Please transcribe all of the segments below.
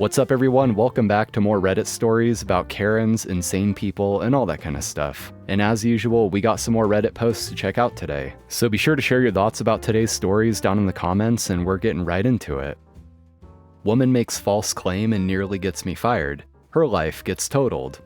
What's up everyone, welcome back to more Reddit stories about Karens, insane people, and all that kind of stuff. And as usual, we got some more Reddit posts to check out today. So be sure to share your thoughts about today's stories down in the comments and we're getting right into it. Woman makes false claim and nearly gets me fired. Her life gets totaled.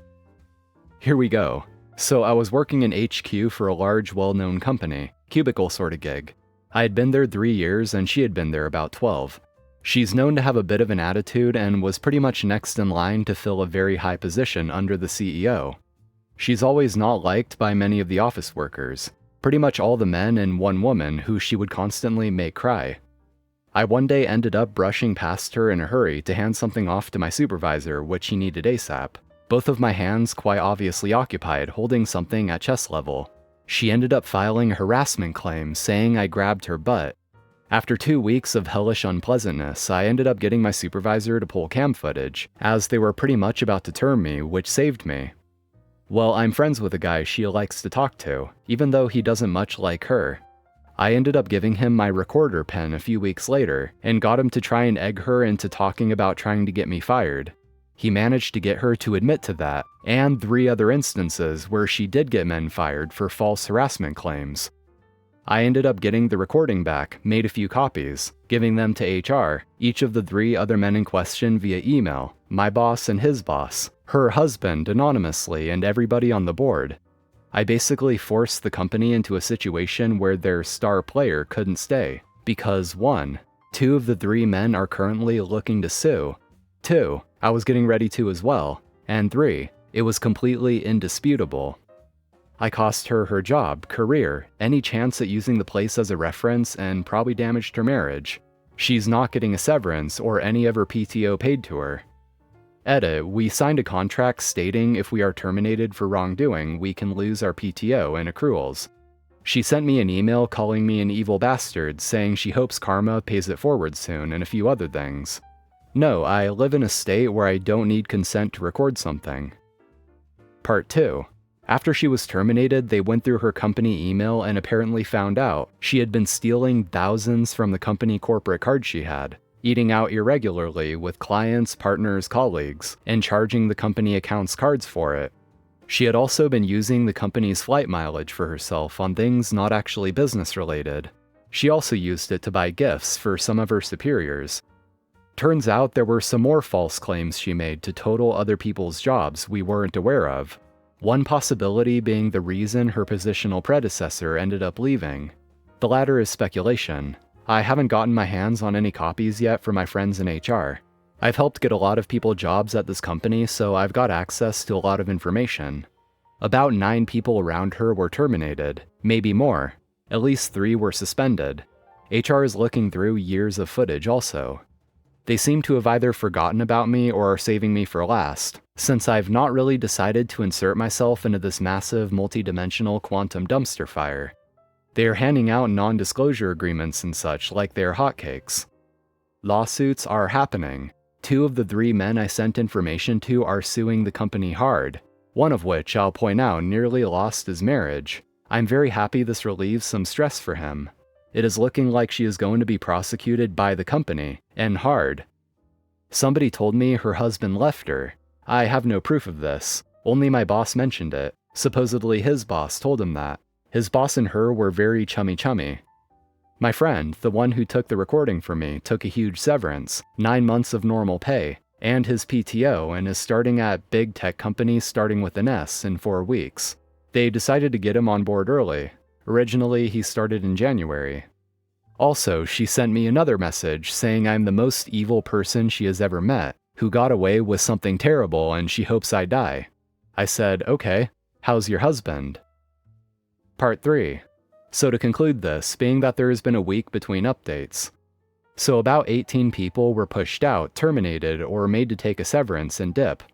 Here we go. So I was working in HQ for a large well-known company, cubicle sort of gig. I had been there 3 years and she had been there about 12. She's known to have a bit of an attitude and was pretty much next in line to fill a very high position under the CEO. She's always not liked by many of the office workers, pretty much all the men and one woman who she would constantly make cry. I one day ended up brushing past her in a hurry to hand something off to my supervisor, which he needed ASAP. Both of my hands quite obviously occupied holding something at chest level. She ended up filing a harassment claim saying I grabbed her butt. After 2 weeks of hellish unpleasantness, I ended up getting my supervisor to pull cam footage, as they were pretty much about to term me, which saved me. Well, I'm friends with a guy she likes to talk to, even though he doesn't much like her. I ended up giving him my recorder pen a few weeks later, and got him to try and egg her into talking about trying to get me fired. He managed to get her to admit to that, and 3 other instances where she did get men fired for false harassment claims. I ended up getting the recording back, made a few copies, giving them to HR, each of the 3 other men in question via email, my boss and his boss, her husband anonymously, and everybody on the board. I basically forced the company into a situation where their star player couldn't stay, because 1, 2 of the 3 men are currently looking to sue, 2, I was getting ready to as well, and 3, it was completely indisputable. I cost her her job, career, any chance at using the place as a reference, and probably damaged her marriage. She's not getting a severance or any of her PTO paid to her. Edit, we signed a contract stating if we are terminated for wrongdoing, we can lose our PTO and accruals. She sent me an email calling me an evil bastard, saying she hopes karma pays it forward soon, and a few other things. No, I live in a state where I don't need consent to record something. Part 2. After she was terminated, they went through her company email and apparently found out she had been stealing thousands from the company corporate card she had, eating out irregularly with clients, partners, colleagues, and charging the company accounts cards for it. She had also been using the company's flight mileage for herself on things not actually business related. She also used it to buy gifts for some of her superiors. Turns out there were some more false claims she made to total other people's jobs we weren't aware of. One possibility being the reason her positional predecessor ended up leaving. The latter is speculation. I haven't gotten my hands on any copies yet from my friends in HR. I've helped get a lot of people jobs at this company, so I've got access to a lot of information. About 9 people around her were terminated, maybe more. At least 3 were suspended. HR is looking through years of footage also. They seem to have either forgotten about me or are saving me for last, since I've not really decided to insert myself into this massive multi-dimensional quantum dumpster fire. They are handing out non-disclosure agreements and such like they are hotcakes. Lawsuits are happening. 2 of the 3 men I sent information to are suing the company hard, one of which, I'll point out, nearly lost his marriage. I'm very happy this relieves some stress for him. It is looking like she is going to be prosecuted by the company, and hard. Somebody told me her husband left her. I have no proof of this, only my boss mentioned it. Supposedly his boss told him that. His boss and her were very chummy. My friend, the one who took the recording for me, took a huge severance, 9 months of normal pay, and his PTO, and is starting at big tech companies starting with an S in 4 weeks. They decided to get him on board early. Originally, he started in January. Also, she sent me another message saying I'm the most evil person she has ever met, who got away with something terrible and she hopes I die. I said, okay, how's your husband? Part 3. So to conclude this, being that there has been a week between updates. So about 18 people were pushed out, terminated, or made to take a severance and dip.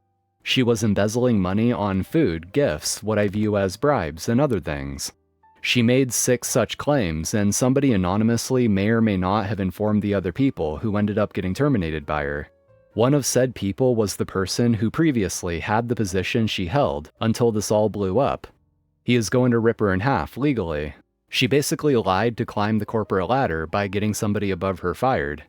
She was embezzling money on food, gifts, what I view as bribes, and other things. She made 6 such claims, and somebody anonymously may or may not have informed the other people who ended up getting terminated by her. One of said people was the person who previously had the position she held until this all blew up. He is going to rip her in half legally. She basically lied to climb the corporate ladder by getting somebody above her fired.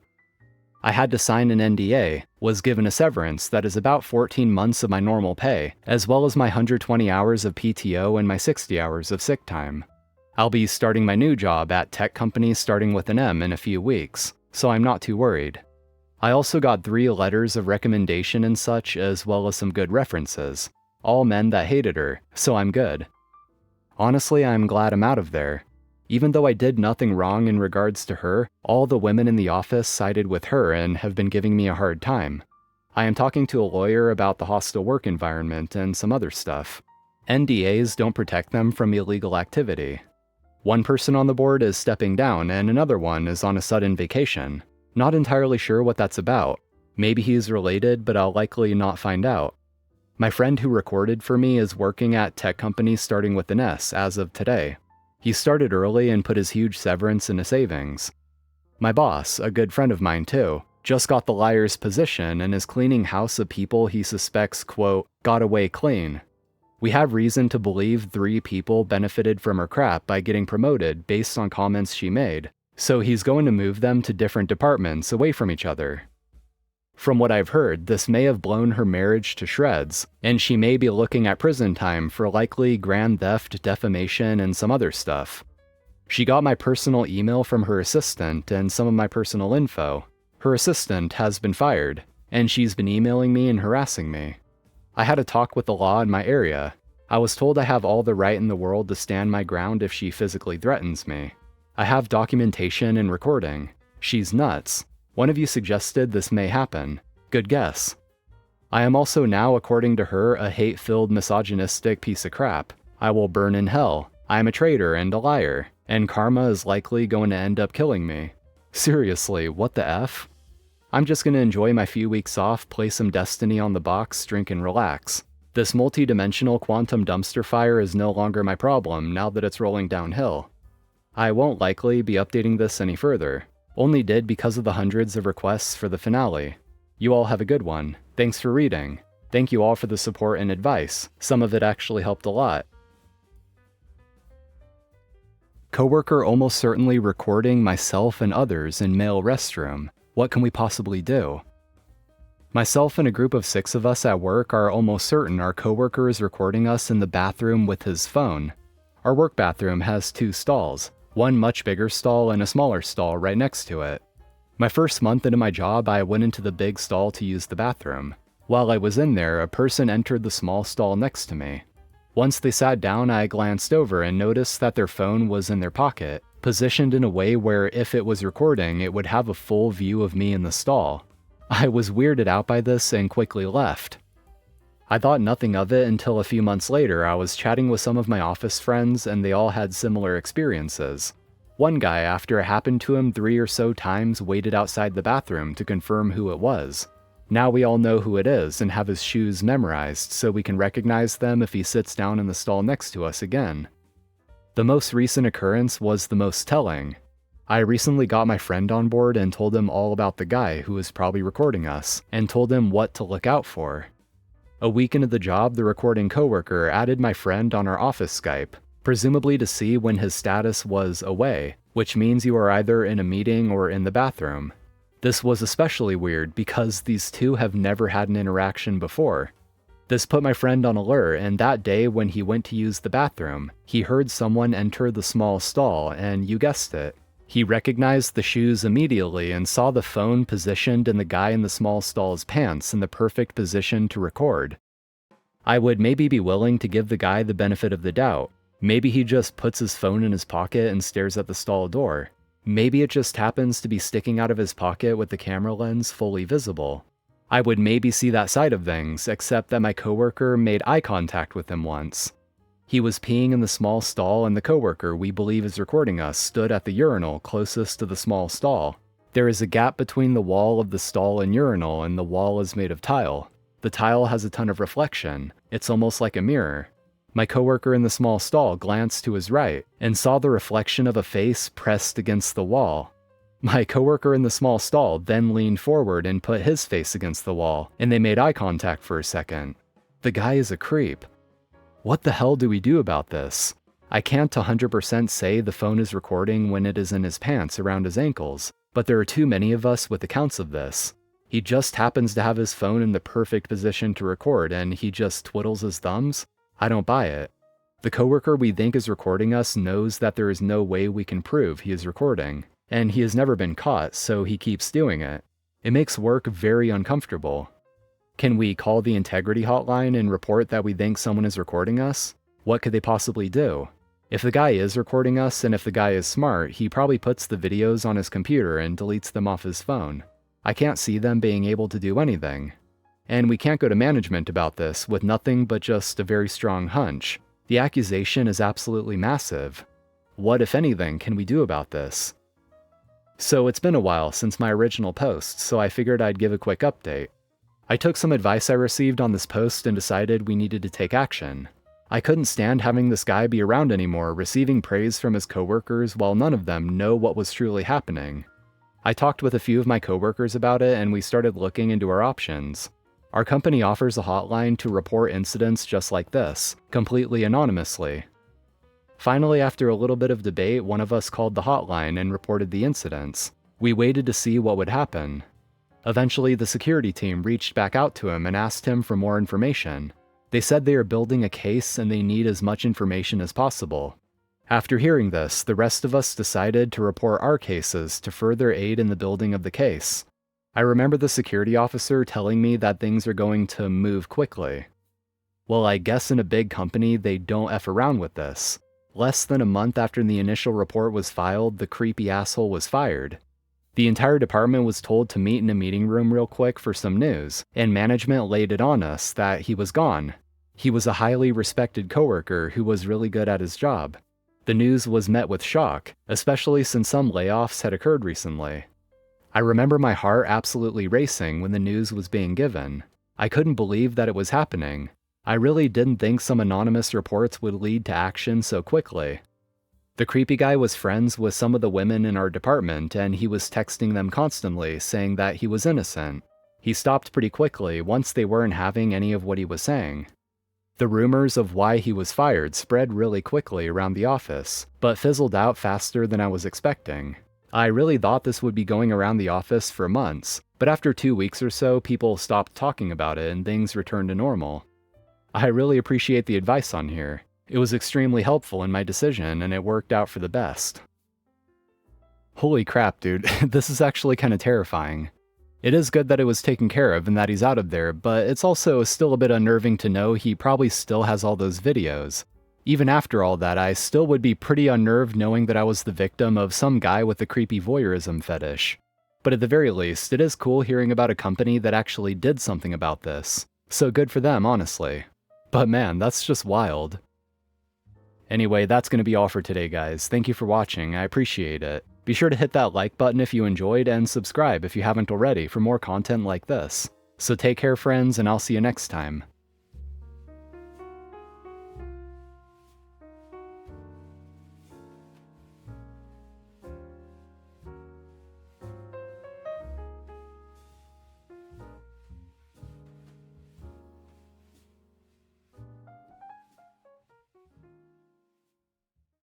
I had to sign an NDA, was given a severance that is about 14 months of my normal pay, as well as my 120 hours of PTO and my 60 hours of sick time. I'll be starting my new job at tech company starting with an M in a few weeks, so I'm not too worried. I also got 3 letters of recommendation and such, as well as some good references. All men that hated her, so I'm good. Honestly, I'm glad I'm out of there. Even though I did nothing wrong in regards to her, all the women in the office sided with her and have been giving me a hard time. I am talking to a lawyer about the hostile work environment and some other stuff. NDAs don't protect them from illegal activity. One person on the board is stepping down and another one is on a sudden vacation. Not entirely sure what that's about. Maybe he's related, but I'll likely not find out. My friend who recorded for me is working at tech company starting with an S as of today. He started early and put his huge severance into savings. My boss, a good friend of mine too, just got the liar's position and is cleaning house of people he suspects, quote, got away clean. We have reason to believe 3 people benefited from her crap by getting promoted based on comments she made, so he's going to move them to different departments away from each other. From what I've heard, this may have blown her marriage to shreds, and she may be looking at prison time for likely grand theft, defamation, and some other stuff. She got my personal email from her assistant and some of my personal info. Her assistant has been fired, and she's been emailing me and harassing me. I had a talk with the law in my area. I was told I have all the right in the world to stand my ground if she physically threatens me. I have documentation and recording. She's nuts. One of you suggested this may happen. Good guess. I am also now, according to her, a hate-filled, misogynistic piece of crap. I will burn in hell. I am a traitor and a liar, and karma is likely going to end up killing me. Seriously, what the F? I'm just gonna enjoy my few weeks off, play some Destiny on the box, drink and relax. This multi-dimensional quantum dumpster fire is no longer my problem now that it's rolling downhill. I won't likely be updating this any further. Only did because of the hundreds of requests for the finale. You all have a good one. Thanks for reading. Thank you all for the support and advice. Some of it actually helped a lot. Coworker almost certainly recording myself and others in male restroom. What can we possibly do? Myself and a group of 6 of us at work are almost certain our coworker is recording us in the bathroom with his phone. Our work bathroom has 2 stalls. One much bigger stall and a smaller stall right next to it. My first month into my job, I went into the big stall to use the bathroom. While I was in there, a person entered the small stall next to me. Once they sat down, I glanced over and noticed that their phone was in their pocket, positioned in a way where if it was recording, it would have a full view of me in the stall. I was weirded out by this and quickly left. I thought nothing of it until a few months later I was chatting with some of my office friends and they all had similar experiences. One guy, after it happened to him 3 or so times, waited outside the bathroom to confirm who it was. Now we all know who it is and have his shoes memorized so we can recognize them if he sits down in the stall next to us again. The most recent occurrence was the most telling. I recently got my friend on board and told him all about the guy who was probably recording us, and told him what to look out for. A week into the job, the recording coworker added my friend on our office Skype, presumably to see when his status was away, which means you are either in a meeting or in the bathroom. This was especially weird because these 2 have never had an interaction before. This put my friend on alert, and that day when he went to use the bathroom, he heard someone enter the small stall, and you guessed it. He recognized the shoes immediately and saw the phone positioned in the guy in the small stall's pants in the perfect position to record. I would maybe be willing to give the guy the benefit of the doubt. Maybe he just puts his phone in his pocket and stares at the stall door. Maybe it just happens to be sticking out of his pocket with the camera lens fully visible. I would maybe see that side of things, except that my coworker made eye contact with him once. He was peeing in the small stall and the coworker we believe is recording us stood at the urinal closest to the small stall. There is a gap between the wall of the stall and urinal, and the wall is made of tile. The tile has a ton of reflection. It's almost like a mirror. My coworker in the small stall glanced to his right and saw the reflection of a face pressed against the wall. My coworker in the small stall then leaned forward and put his face against the wall, and they made eye contact for a second. The guy is a creep. What the hell do we do about this? I can't 100% say the phone is recording when it is in his pants around his ankles, But there are too many of us with accounts of this. He just happens to have his phone in the perfect position to record and he just twiddles his thumbs? I don't buy it. The coworker we think is recording us knows that there is no way we can prove he is recording, and he has never been caught, so he keeps doing it. It makes work very uncomfortable. Can we call the integrity hotline and report that we think someone is recording us? What could they possibly do? If the guy is recording us and if the guy is smart, he probably puts the videos on his computer and deletes them off his phone. I can't see them being able to do anything. And we can't go to management about this with nothing but just a very strong hunch. The accusation is absolutely massive. What, if anything, can we do about this? So it's been a while since my original post, so I figured I'd give a quick update. I took some advice I received on this post and decided we needed to take action. I couldn't stand having this guy be around anymore, receiving praise from his coworkers while none of them know what was truly happening. I talked with a few of my coworkers about it and we started looking into our options. Our company offers a hotline to report incidents just like this, completely anonymously. Finally, after a little bit of debate, one of us called the hotline and reported the incidents. We waited to see what would happen. Eventually, the security team reached back out to him and asked him for more information. They said they are building a case and they need as much information as possible. After hearing this, the rest of us decided to report our cases to further aid in the building of the case. I remember the security officer telling me that things are going to move quickly. Well, I guess in a big company they don't F around with this. Less than a month after the initial report was filed, the creepy asshole was fired. The entire department was told to meet in a meeting room real quick for some news, and management laid it on us that he was gone. He was a highly respected coworker who was really good at his job. The news was met with shock, especially since some layoffs had occurred recently. I remember my heart absolutely racing when the news was being given. I couldn't believe that it was happening. I really didn't think some anonymous reports would lead to action so quickly. The creepy guy was friends with some of the women in our department and he was texting them constantly saying that he was innocent. He stopped pretty quickly once they weren't having any of what he was saying. The rumors of why he was fired spread really quickly around the office, but fizzled out faster than I was expecting. I really thought this would be going around the office for months, but after 2 weeks or so, people stopped talking about it and things returned to normal. I really appreciate the advice on here. It was extremely helpful in my decision and it worked out for the best. Holy crap, dude, this is actually kinda terrifying. It is good that it was taken care of and that he's out of there, but it's also still a bit unnerving to know he probably still has all those videos. Even after all that, I still would be pretty unnerved knowing that I was the victim of some guy with a creepy voyeurism fetish. But at the very least, it is cool hearing about a company that actually did something about this. So good for them, honestly. But man, that's just wild. Anyway, that's going to be all for today, guys. Thank you for watching, I appreciate it. Be sure to hit that like button if you enjoyed and subscribe if you haven't already for more content like this. So take care, friends, and I'll see you next time.